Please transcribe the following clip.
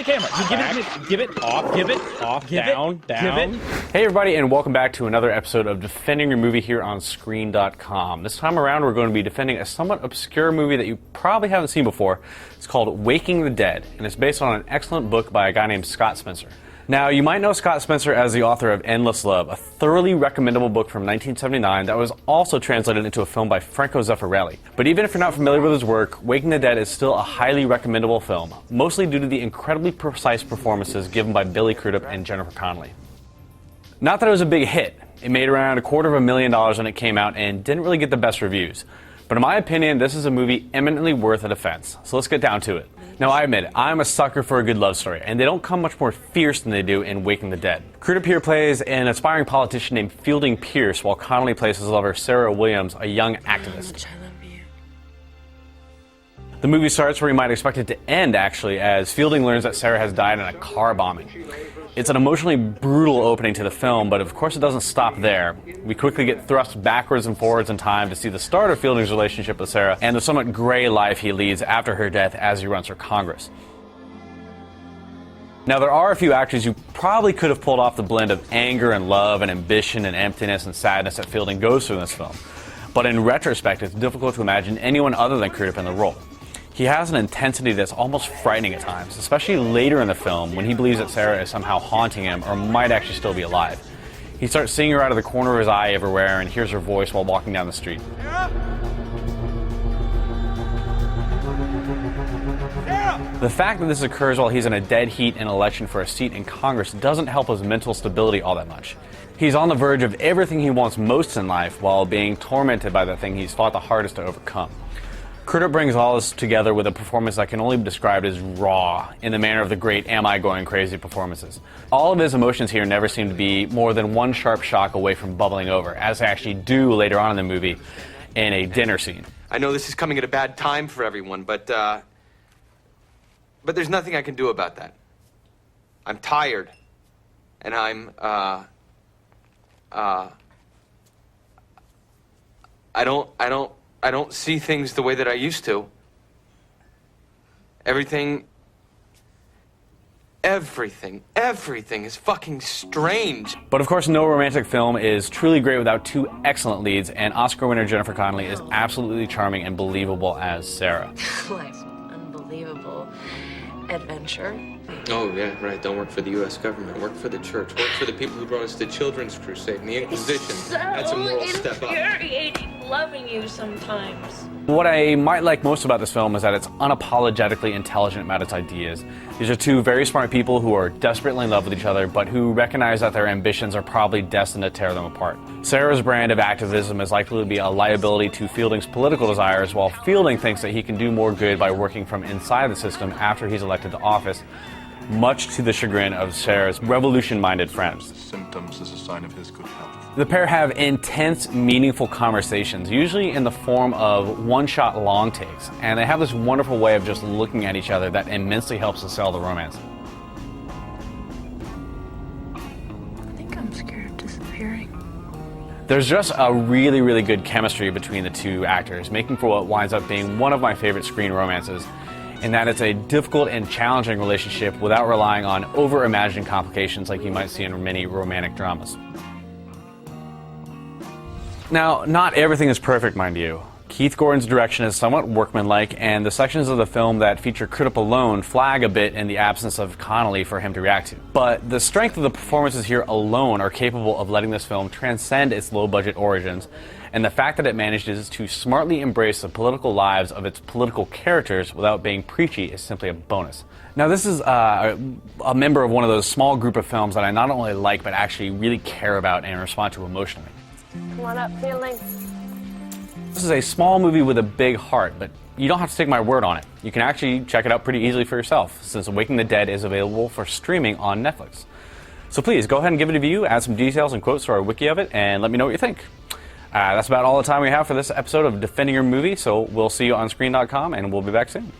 the camera. Just give it to me. Give it off. Give it off. Down. Give it. Hey everybody, and welcome back to another episode of Defending Your Movie here on Screen.com. This time around, we're going to be defending a somewhat obscure movie that you probably haven't seen before. It's called Waking the Dead, and it's based on an excellent book by a guy named Scott Spencer. Now, you might know Scott Spencer as the author of Endless Love, a thoroughly recommendable book from 1979 that was also translated into a film by Franco Zeffirelli. But even if you're not familiar with his work, Waking the Dead is still a highly recommendable film, mostly due to the incredibly precise performances given by Billy Crudup and Jennifer Connelly. Not that it was a big hit. It made around $250,000 when it came out and didn't really get the best reviews. But in my opinion, this is a movie eminently worth a defense. So let's get down to it. Now, I admit it, I'm a sucker for a good love story, and they don't come much more fierce than they do in Waking the Dead. Crudup here plays an aspiring politician named Fielding Pierce, while Connelly plays his lover, Sarah Williams, a young activist. The movie starts where you might expect it to end, actually, as Fielding learns that Sarah has died in a car bombing. It's an emotionally brutal opening to the film, but of course it doesn't stop there. We quickly get thrust backwards and forwards in time to see the start of Fielding's relationship with Sarah and the somewhat gray life he leads after her death as he runs for Congress. Now, there are a few actors who probably could have pulled off the blend of anger and love and ambition and emptiness and sadness that Fielding goes through in this film. But in retrospect, it's difficult to imagine anyone other than Crudup in the role. He has an intensity that's almost frightening at times, especially later in the film when he believes that Sarah is somehow haunting him or might actually still be alive. He starts seeing her out of the corner of his eye everywhere and hears her voice while walking down the street. Sarah! The fact that this occurs while he's in a dead heat in an election for a seat in Congress doesn't help his mental stability all that much. He's on the verge of everything he wants most in life while being tormented by the thing he's fought the hardest to overcome. Crudup brings all this together with a performance that can only be described as raw, in the manner of the great Am I Going Crazy performances. All of his emotions here never seem to be more than one sharp shock away from bubbling over, as they actually do later on in the movie in a dinner scene. I know this is coming at a bad time for everyone, but there's nothing I can do about that. I'm tired, and I don't see things the way that I used to. Everything is fucking strange. But of course, no romantic film is truly great without two excellent leads, and Oscar winner Jennifer Connelly is absolutely charming and believable as Sarah. Like, unbelievable adventure. Oh, yeah, right. Don't work for the U.S. government. Work for the church. Work for the people who brought us the Children's Crusade and the Inquisition. That's a moral step up. Infuriating loving you sometimes. What I might like most about this film is that it's unapologetically intelligent about its ideas. These are two very smart people who are desperately in love with each other, but who recognize that their ambitions are probably destined to tear them apart. Sarah's brand of activism is likely to be a liability to Fielding's political desires, while Fielding thinks that he can do more good by working from inside the system after he's elected to office, much to the chagrin of Sarah's revolution-minded friends. Symptoms is a sign of his good health. The pair have intense, meaningful conversations, usually in the form of one-shot long takes, and they have this wonderful way of just looking at each other that immensely helps to sell the romance. I think I'm scared of disappearing. There's just a really, really good chemistry between the two actors, making for what winds up being one of my favorite screen romances, in that it's a difficult and challenging relationship without relying on over-imagined complications like you might see in many romantic dramas. Now, not everything is perfect, mind you. Keith Gordon's direction is somewhat workmanlike, and the sections of the film that feature Crudup alone flag a bit in the absence of Connelly for him to react to. But the strength of the performances here alone are capable of letting this film transcend its low-budget origins, and the fact that it manages to smartly embrace the political lives of its political characters without being preachy is simply a bonus. Now, this is a member of one of those small group of films that I not only like, but actually really care about and respond to emotionally. Come on up, Fielding. This is a small movie with a big heart, but you don't have to take my word on it. You can actually check it out pretty easily for yourself, since Waking the Dead is available for streaming on Netflix. So please, go ahead and give it a view, add some details and quotes to our wiki of it, and let me know what you think. That's about all the time we have for this episode of Defending Your Movie, so we'll see you on Screen.com, and we'll be back soon.